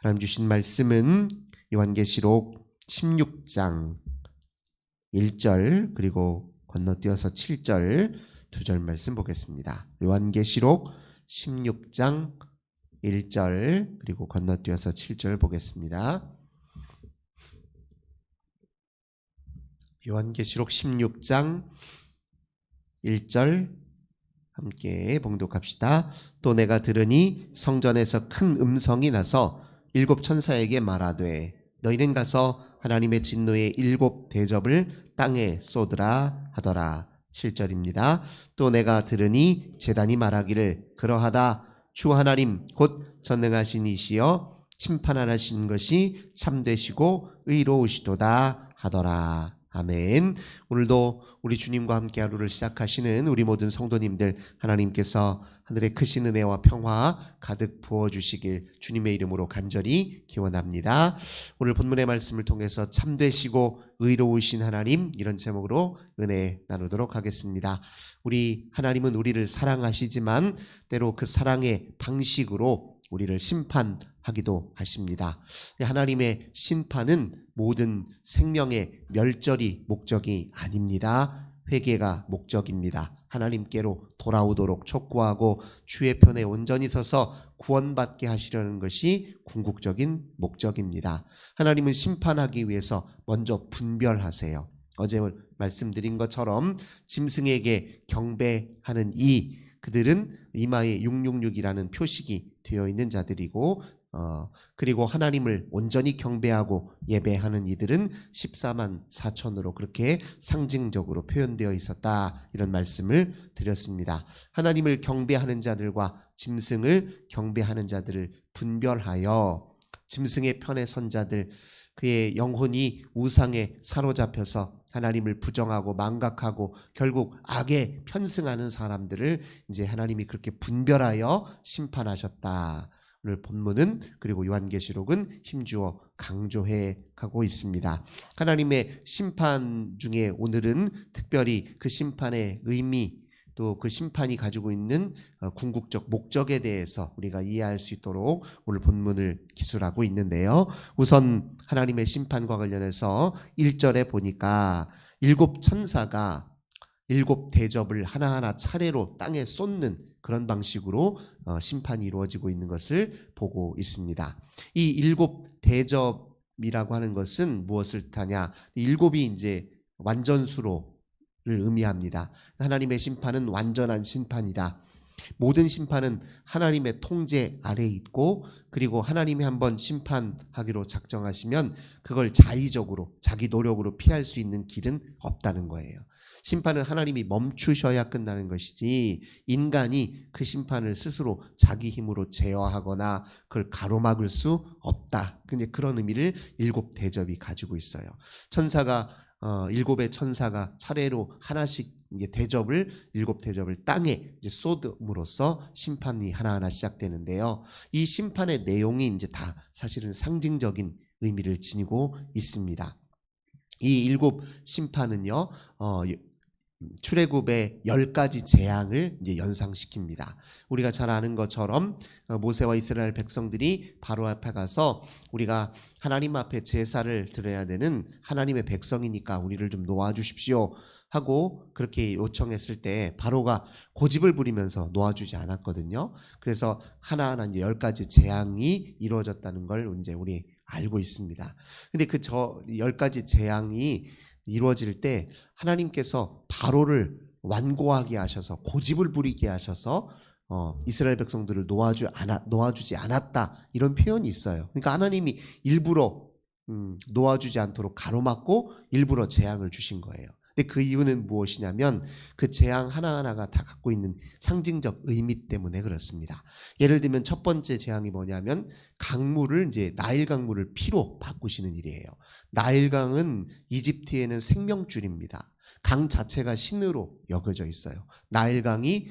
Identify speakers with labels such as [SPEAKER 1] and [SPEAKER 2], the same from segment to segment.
[SPEAKER 1] 하나님 주신 말씀은 요한계시록 16장 1절 그리고 건너뛰어서 7절 2절 말씀 보겠습니다. 요한계시록 16장 1절 그리고 건너뛰어서 7절 보겠습니다. 요한계시록 16장 1절 함께 봉독합시다. 또 내가 들으니 성전에서 큰 음성이 나서 일곱 천사에게 말하되 너희는 가서 하나님의 진노의 일곱 대접을 땅에 쏟으라 하더라. 7절입니다. 또 내가 들으니 제단이 말하기를 그러하다 주 하나님 곧 전능하신 이시여 심판하신 것이 참되시고 의로우시도다 하더라. 아멘. 오늘도 우리 주님과 함께 하루를 시작하시는 우리 모든 성도님들 하나님께서 하늘의 크신 은혜와 평화 가득 부어주시길 주님의 이름으로 간절히 기원합니다. 오늘 본문의 말씀을 통해서 참되시고 의로우신 하나님, 이런 제목으로 은혜 나누도록 하겠습니다. 우리 하나님은 우리를 사랑하시지만 때로 그 사랑의 방식으로 우리를 심판하기도 하십니다. 하나님의 심판은 모든 생명의 멸절이 목적이 아닙니다. 회개가 목적입니다. 하나님께로 돌아오도록 촉구하고 주의 편에 온전히 서서 구원받게 하시려는 것이 궁극적인 목적입니다. 하나님은 심판하기 위해서 먼저 분별하세요. 어제 말씀드린 것처럼 짐승에게 경배하는 그들은 이마에 666이라는 표식이 되어 있는 자들이고 그리고 하나님을 온전히 경배하고 예배하는 이들은 14만 4천으로 그렇게 상징적으로 표현되어 있었다, 이런 말씀을 드렸습니다. 하나님을 경배하는 자들과 짐승을 경배하는 자들을 분별하여 짐승의 편에 선 자들, 그의 영혼이 우상에 사로잡혀서 하나님을 부정하고 망각하고 결국 악에 편승하는 사람들을 이제 하나님이 그렇게 분별하여 심판하셨다. 오늘 본문은 그리고 요한계시록은 힘주어 강조해 가고 있습니다. 하나님의 심판 중에 오늘은 특별히 그 심판의 의미, 또 그 심판이 가지고 있는 궁극적 목적에 대해서 우리가 이해할 수 있도록 오늘 본문을 기술하고 있는데요. 우선 하나님의 심판과 관련해서 1절에 보니까 일곱 천사가 일곱 대접을 하나하나 차례로 땅에 쏟는 그런 방식으로 심판이 이루어지고 있는 것을 보고 있습니다. 이 일곱 대접이라고 하는 것은 무엇을 뜻하냐? 일곱이 이제 완전수로 의미합니다. 하나님의 심판은 완전한 심판이다. 모든 심판은 하나님의 통제 아래에 있고, 그리고 하나님이 한번 심판하기로 작정하시면 그걸 자의적으로 자기 노력으로 피할 수 있는 길은 없다는 거예요. 심판은 하나님이 멈추셔야 끝나는 것이지 인간이 그 심판을 스스로 자기 힘으로 제어하거나 그걸 가로막을 수 없다. 그런 의미를 일곱 대접이 가지고 있어요. 일곱의 천사가 차례로 하나씩 일곱 대접을 땅에 쏟음으로써 심판이 하나하나 시작되는데요. 이 심판의 내용이 이제 다 사실은 상징적인 의미를 지니고 있습니다. 이 일곱 심판은요, 출애굽의 10가지 재앙을 이제 연상시킵니다. 우리가 잘 아는 것처럼 모세와 이스라엘 백성들이 바로 앞에 가서 우리가 하나님 앞에 제사를 드려야 되는 하나님의 백성이니까 우리를 좀 놓아주십시오 하고 그렇게 요청했을 때 바로가 고집을 부리면서 놓아주지 않았거든요. 그래서 하나하나 이제 10가지 재앙이 이루어졌다는 걸 이제 우리 알고 있습니다. 근데 그 10가지 재앙이 이루어질 때 하나님께서 바로를 완고하게 하셔서 고집을 부리게 하셔서 이스라엘 백성들을 놓아주지 않았다, 이런 표현이 있어요. 그러니까 하나님이 일부러 놓아주지 않도록 가로막고 일부러 재앙을 주신 거예요. 근데 그 이유는 무엇이냐면 그 재앙 하나하나가 다 갖고 있는 상징적 의미 때문에 그렇습니다. 예를 들면 첫 번째 재앙이 뭐냐면 강물을 나일 강물을 피로 바꾸시는 일이에요. 나일강은 이집트에는 생명줄입니다. 강 자체가 신으로 여겨져 있어요. 나일강이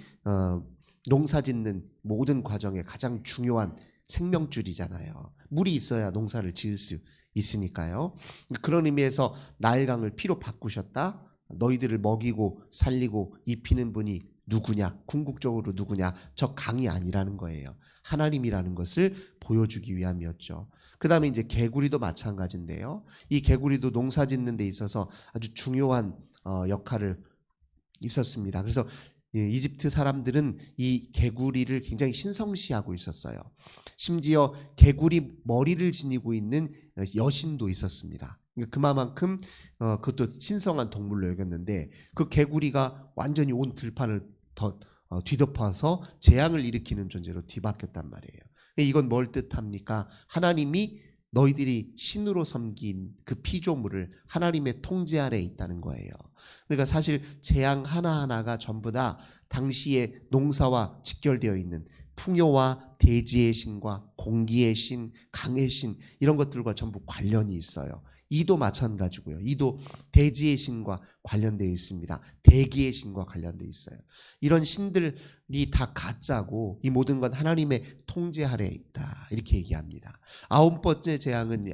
[SPEAKER 1] 농사 짓는 모든 과정에 가장 중요한 생명줄이잖아요. 물이 있어야 농사를 지을 수 있으니까요. 그런 의미에서 나일강을 피로 바꾸셨다. 너희들을 먹이고 살리고 입히는 분이 누구냐, 궁극적으로 누구냐, 저 강이 아니라는 거예요. 하나님이라는 것을 보여주기 위함이었죠. 그 다음에 이제 개구리도 마찬가지인데요. 이 개구리도 농사 짓는 데 있어서 아주 중요한 역할을 있었습니다. 그래서 이집트 사람들은 이 개구리를 굉장히 신성시하고 있었어요. 심지어 개구리 머리를 지니고 있는 여신도 있었습니다. 그만큼 그것도 신성한 동물로 여겼는데 그 개구리가 완전히 온 들판을 뒤덮어서 재앙을 일으키는 존재로 뒤바뀌었단 말이에요. 이건 뭘 뜻합니까? 하나님이 너희들이 신으로 섬긴 그 피조물을 하나님의 통제 아래에 있다는 거예요. 그러니까 사실 재앙 하나하나가 전부 다 당시의 농사와 직결되어 있는 풍요와 대지의 신과 공기의 신, 강의 신 이런 것들과 전부 관련이 있어요. 이도 마찬가지고요. 이도 대지의 신과 관련되어 있습니다. 대기의 신과 관련되어 있어요. 이런 신들이 다 가짜고 이 모든 건 하나님의 통제 아래에 있다. 이렇게 얘기합니다. 9번째 재앙은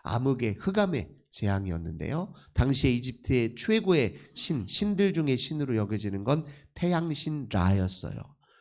[SPEAKER 1] 암흑의 흑암의 재앙이었는데요. 당시에 이집트의 최고의 신들 중에 신으로 여겨지는 건 태양신 라였어요.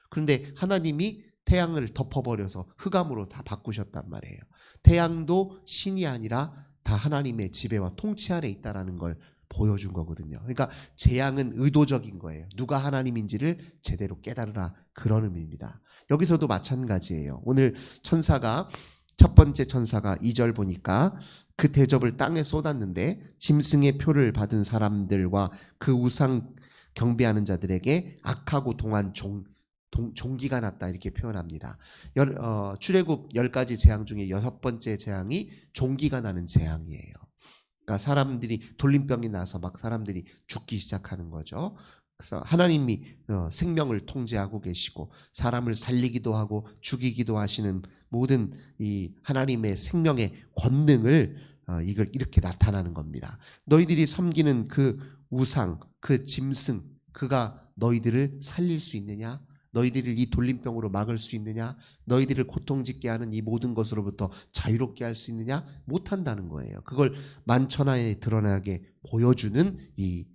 [SPEAKER 1] 그런데 하나님이 태양을 덮어버려서 흑암으로 다 바꾸셨단 말이에요. 태양도 신이 아니라 다 하나님의 지배와 통치 아래 있다는 걸 보여준 거거든요. 그러니까 재앙은 의도적인 거예요. 누가 하나님인지를 제대로 깨달으라, 그런 의미입니다. 여기서도 마찬가지예요. 오늘 첫 번째 천사가 2절 보니까 그 대접을 땅에 쏟았는데 짐승의 표를 받은 사람들과 그 우상 경배하는 자들에게 악하고 동한 종기가 났다, 이렇게 표현합니다. 출애굽 10가지 재앙 중에 6번째 재앙이 종기가 나는 재앙이에요. 그러니까 사람들이 돌림병이 나서 막 사람들이 죽기 시작하는 거죠. 그래서 하나님이 생명을 통제하고 계시고 사람을 살리기도 하고 죽이기도 하시는 모든 이 하나님의 생명의 권능을 이걸 이렇게 나타나는 겁니다. 너희들이 섬기는 그 우상, 그 짐승, 그가 너희들을 살릴 수 있느냐? 너희들을 이 돌림병으로 막을 수 있느냐? 너희들을 고통짓게 하는 이 모든 것으로부터 자유롭게 할 수 있느냐? 못한다는 거예요. 그걸 만천하에 드러나게 보여주는 이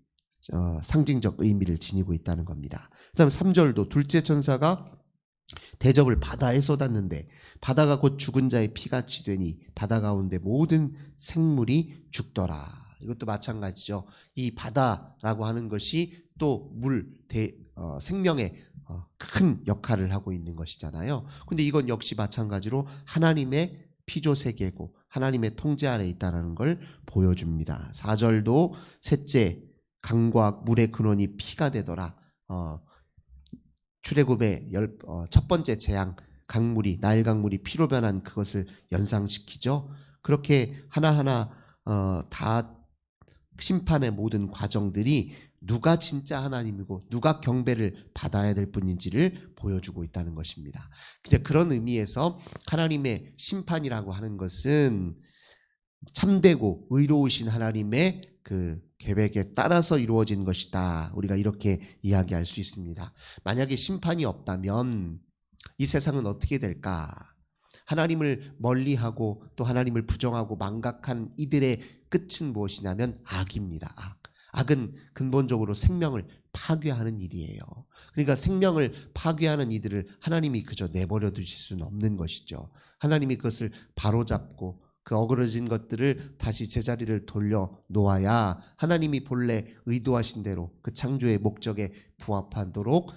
[SPEAKER 1] 상징적 의미를 지니고 있다는 겁니다. 그 다음 3절도 둘째 천사가 대접을 바다에 쏟았는데 바다가 곧 죽은 자의 피같이 되니 바다 가운데 모든 생물이 죽더라. 이것도 마찬가지죠. 이 바다라고 하는 것이 또 생명의 큰 역할을 하고 있는 것이잖아요. 근데 이건 역시 마찬가지로 하나님의 피조 세계고 하나님의 통제 아래 있다는 걸 보여줍니다. 4절도 셋째 강과 물의 근원이 피가 되더라. 출애굽의 첫 번째 재앙, 나일 강물이 피로 변한 그것을 연상시키죠. 그렇게 하나하나 다 심판의 모든 과정들이 누가 진짜 하나님이고 누가 경배를 받아야 될 분인지를 보여주고 있다는 것입니다. 그런 의미에서 하나님의 심판이라고 하는 것은 참되고 의로우신 하나님의 그 계획에 따라서 이루어진 것이다. 우리가 이렇게 이야기할 수 있습니다. 만약에 심판이 없다면 이 세상은 어떻게 될까? 하나님을 멀리하고 또 하나님을 부정하고 망각한 이들의 끝은 무엇이냐면 악입니다. 악은 근본적으로 생명을 파괴하는 일이에요. 그러니까 생명을 파괴하는 이들을 하나님이 그저 내버려 두실 수는 없는 것이죠. 하나님이 그것을 바로잡고 그 어그러진 것들을 다시 제자리를 돌려 놓아야 하나님이 본래 의도하신 대로 그 창조의 목적에 부합하도록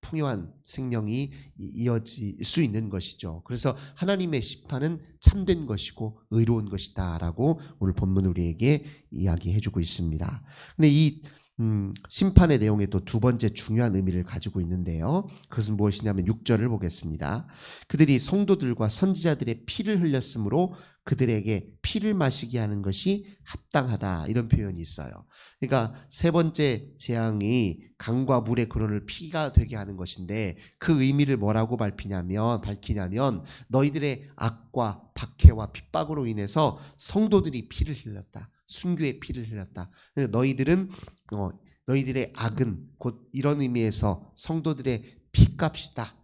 [SPEAKER 1] 풍요한 생명이 이어질 수 있는 것이죠. 그래서 하나님의 심판은 참된 것이고 의로운 것이다 라고 오늘 본문 우리에게 이야기해주고 있습니다. 근데 이 심판의 내용에 또 두 번째 중요한 의미를 가지고 있는데요. 그것은 무엇이냐면 6절을 보겠습니다. 그들이 성도들과 선지자들의 피를 흘렸으므로 그들에게 피를 마시게 하는 것이 합당하다, 이런 표현이 있어요. 그러니까 세 번째 재앙이 강과 물의 근원을 피가 되게 하는 것인데 그 의미를 뭐라고 밝히냐면 너희들의 악과 박해와 핍박으로 인해서 성도들이 피를 흘렸다. 순교의 피를 흘렸다. 너희들의 악은 곧 이런 의미에서 성도들의 피값이다.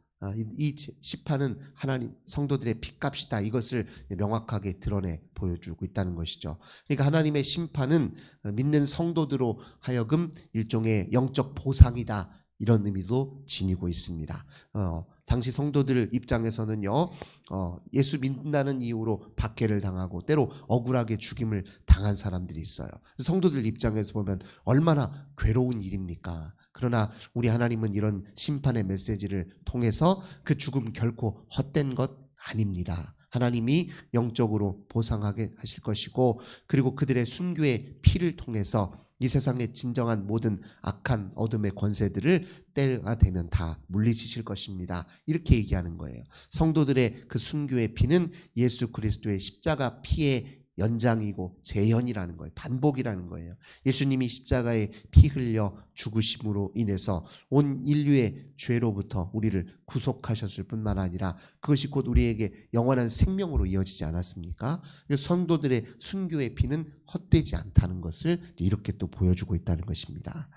[SPEAKER 1] 이 시판은 하나님 성도들의 핏값이다. 이것을 명확하게 드러내 보여주고 있다는 것이죠. 그러니까 하나님의 심판은 믿는 성도들로 하여금 일종의 영적 보상이다. 이런 의미도 지니고 있습니다. 당시 성도들 입장에서는요, 예수 믿는다는 이유로 박해를 당하고 때로 억울하게 죽임을 당한 사람들이 있어요. 성도들 입장에서 보면 얼마나 괴로운 일입니까? 그러나 우리 하나님은 이런 심판의 메시지를 통해서 그 죽음 결코 헛된 것 아닙니다. 하나님이 영적으로 보상하게 하실 것이고, 그리고 그들의 순교의 피를 통해서 이 세상의 진정한 모든 악한 어둠의 권세들을 때가 되면 다 물리치실 것입니다. 이렇게 얘기하는 거예요. 성도들의 그 순교의 피는 예수 그리스도의 십자가 피의 연장이고 재현이라는 거예요. 반복이라는 거예요. 예수님이 십자가에 피 흘려 죽으심으로 인해서 온 인류의 죄로부터 우리를 구속하셨을 뿐만 아니라 그것이 곧 우리에게 영원한 생명으로 이어지지 않았습니까? 성도들의 순교의 피는 헛되지 않다는 것을 이렇게 또 보여주고 있다는 것입니다.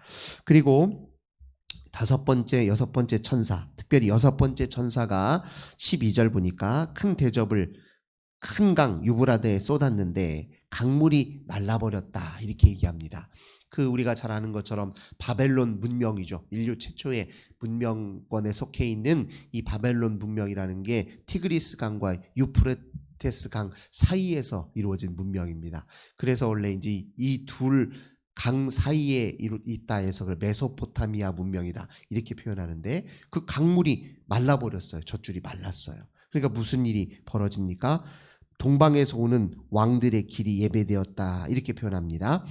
[SPEAKER 1] 그리고 다섯 번째, 여섯 번째 천사, 특별히 여섯 번째 천사가 12절 보니까 큰 대접을 큰 강 유브라데에 쏟았는데 강물이 말라버렸다 이렇게 얘기합니다. 그 우리가 잘 아는 것처럼 바벨론 문명이죠. 인류 최초의 문명권에 속해 있는 이 바벨론 문명이라는 게 티그리스 강과 유프라테스 강 사이에서 이루어진 문명입니다. 그래서 원래 이제 이 둘 강 사이에 있다 해서 메소포타미아 문명이다 이렇게 표현하는데 그 강물이 말라버렸어요. 젖줄이 말랐어요. 그러니까 무슨 일이 벌어집니까? 동방에서 오는 왕들의 길이 예배되었다 이렇게 표현합니다.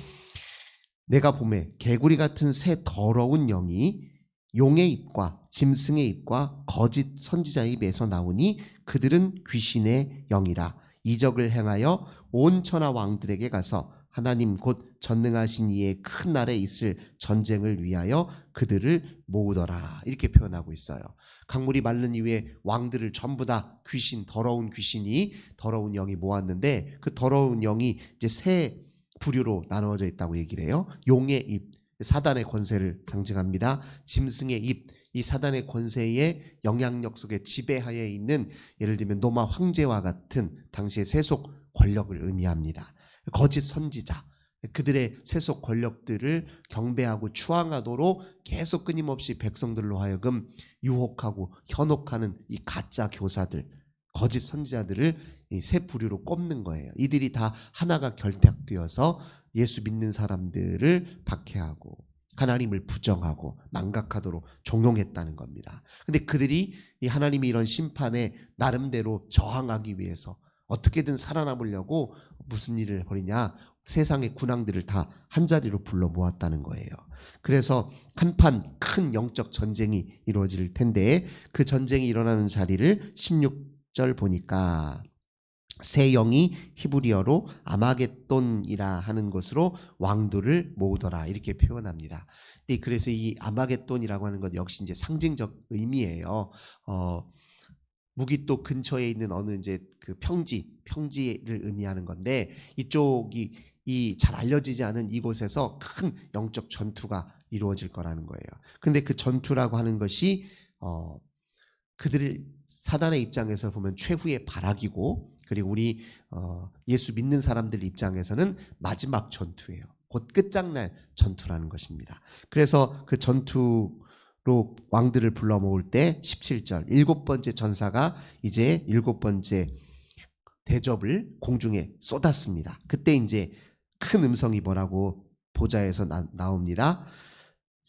[SPEAKER 1] 내가 보매 개구리 같은 새 더러운 영이 용의 입과 짐승의 입과 거짓 선지자의 입에서 나오니 그들은 귀신의 영이라. 이적을 행하여 온 천하 왕들에게 가서 하나님 곧 전능하신 이의 큰 날에 있을 전쟁을 위하여 그들을 모으더라 이렇게 표현하고 있어요. 강물이 마른 이후에 왕들을 전부 다 더러운 귀신이 더러운 영이 모았는데 그 더러운 영이 이제 세 부류로 나누어져 있다고 얘기를 해요. 용의 입, 사단의 권세를 상징합니다. 짐승의 입, 이 사단의 권세의 영향력 속에 지배하에 있는 예를 들면 로마 황제와 같은 당시의 세속 권력을 의미합니다. 거짓 선지자, 그들의 세속 권력들을 경배하고 추앙하도록 계속 끊임없이 백성들로 하여금 유혹하고 현혹하는 이 가짜 교사들, 거짓 선지자들을 이 세 부류로 꼽는 거예요. 이들이 다 하나가 결탁되어서 예수 믿는 사람들을 박해하고 하나님을 부정하고 망각하도록 종용했다는 겁니다. 근데 그들이 이 하나님이 이런 심판에 나름대로 저항하기 위해서 어떻게든 살아남으려고 무슨 일을 벌이냐? 세상의 군왕들을 다 한자리로 불러 모았다는 거예요. 그래서 한판 큰 영적 전쟁이 이루어질 텐데 그 전쟁이 일어나는 자리를 16절 보니까 새 영이 히브리어로 아마겟돈이라 하는 것으로 왕들을 모으더라 이렇게 표현합니다. 그래서 이 아마겟돈이라고 하는 것 역시 이제 상징적 의미예요. 무기또 근처에 있는 어느 이제 그 평지를 의미하는 건데 이쪽이 이 잘 알려지지 않은 이곳에서 큰 영적 전투가 이루어질 거라는 거예요. 근데 그 전투라고 하는 것이 그들을 사단의 입장에서 보면 최후의 발악이고 그리고 우리 예수 믿는 사람들 입장에서는 마지막 전투예요. 곧 끝장날 전투라는 것입니다. 그래서 그 전투로 왕들을 불러 모을 때 17절 일곱 번째 전사가 이제 일곱 번째 대접을 공중에 쏟았습니다. 그때 이제 큰 음성이 뭐라고 보좌에서 나옵니다.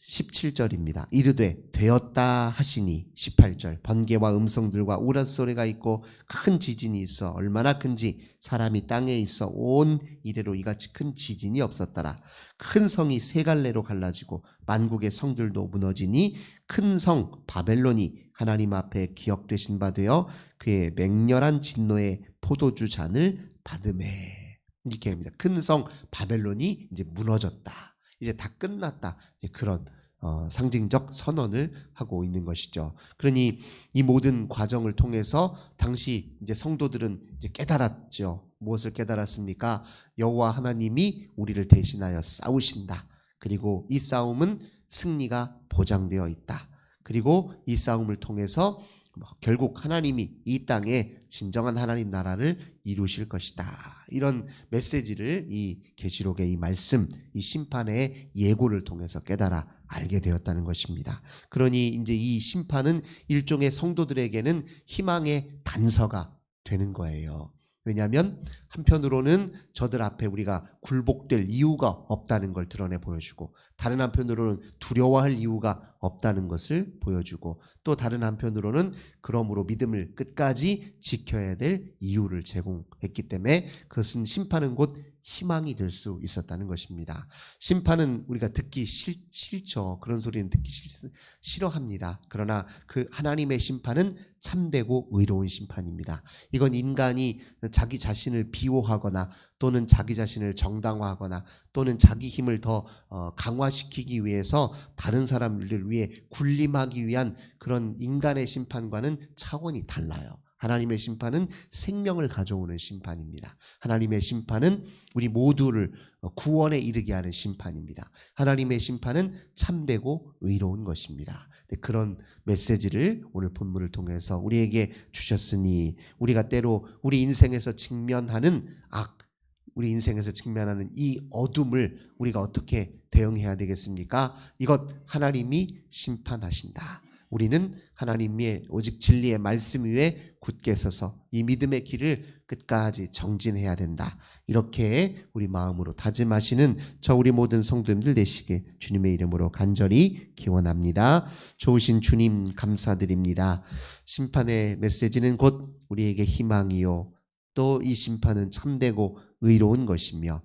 [SPEAKER 1] 17절입니다. 이르되 되었다 하시니 18절 번개와 음성들과 우라소리가 있고 큰 지진이 있어 얼마나 큰지 사람이 땅에 있어 온 이래로 이같이 큰 지진이 없었더라. 큰 성이 세 갈래로 갈라지고 만국의 성들도 무너지니 큰 성 바벨론이 하나님 앞에 기억되신 바 되어 그의 맹렬한 진노의 포도주 잔을 받으매 이렇게 합니다. 큰 성 바벨론이 이제 무너졌다. 이제 다 끝났다. 이제 그런 상징적 선언을 하고 있는 것이죠. 그러니 이 모든 과정을 통해서 당시 이제 성도들은 이제 깨달았죠. 무엇을 깨달았습니까? 여호와 하나님이 우리를 대신하여 싸우신다. 그리고 이 싸움은 승리가 보장되어 있다. 그리고 이 싸움을 통해서 결국 하나님이 이 땅에 진정한 하나님 나라를 이루실 것이다. 이런 메시지를 이 계시록의 이 말씀, 이 심판의 예고를 통해서 깨달아 알게 되었다는 것입니다. 그러니 이제 이 심판은 일종의 성도들에게는 희망의 단서가 되는 거예요. 왜냐하면 한편으로는 저들 앞에 우리가 굴복될 이유가 없다는 걸 드러내 보여주고, 다른 한편으로는 두려워할 이유가 없다는 것을 보여주고, 또 다른 한편으로는 그러므로 믿음을 끝까지 지켜야 될 이유를 제공했기 때문에 그것은 심판은 곧 희망이 될 수 있었다는 것입니다. 심판은 우리가 듣기 싫죠. 그런 소리는 듣기 싫어합니다. 그러나 그 하나님의 심판은 참되고 의로운 심판입니다. 이건 인간이 자기 자신을 비호하거나 또는 자기 자신을 정당화하거나 또는 자기 힘을 더 강화시키기 위해서 다른 사람들을 위해 군림하기 위한 그런 인간의 심판과는 차원이 달라요. 하나님의 심판은 생명을 가져오는 심판입니다. 하나님의 심판은 우리 모두를 구원에 이르게 하는 심판입니다. 하나님의 심판은 참되고 의로운 것입니다. 그런 메시지를 오늘 본문을 통해서 우리에게 주셨으니, 우리가 때로 우리 인생에서 직면하는 우리 인생에서 직면하는 이 어둠을 우리가 어떻게 대응해야 되겠습니까? 이것 하나님이 심판하신다. 우리는 하나님의 오직 진리의 말씀 위에 굳게 서서 이 믿음의 길을 끝까지 정진해야 된다. 이렇게 우리 마음으로 다짐하시는 저 우리 모든 성도님들 되시길 주님의 이름으로 간절히 기원합니다. 좋으신 주님 감사드립니다. 심판의 메시지는 곧 우리에게 희망이요, 또 이 심판은 참되고 의로운 것이며,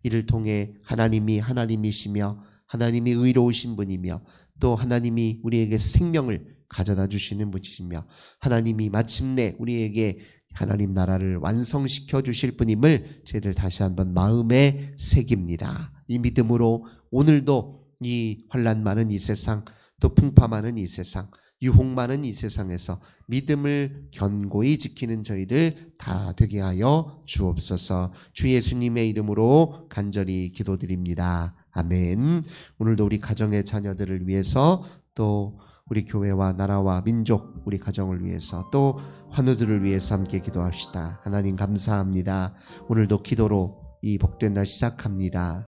[SPEAKER 1] 이를 통해 하나님이 하나님이시며 하나님이 의로우신 분이며 또 하나님이 우리에게 생명을 가져다 주시는 분이시며 하나님이 마침내 우리에게 하나님 나라를 완성시켜 주실 분임을 저희들 다시 한번 마음에 새깁니다. 이 믿음으로 오늘도 이 환난 많은 이 세상, 또 풍파 많은 이 세상, 유혹 많은 이 세상에서 믿음을 견고히 지키는 저희들 다 되게 하여 주옵소서. 주 예수님의 이름으로 간절히 기도드립니다. 아멘. 오늘도 우리 가정의 자녀들을 위해서, 또 우리 교회와 나라와 민족, 우리 가정을 위해서, 또 환우들을 위해서 함께 기도합시다. 하나님 감사합니다. 오늘도 기도로 이 복된 날 시작합니다.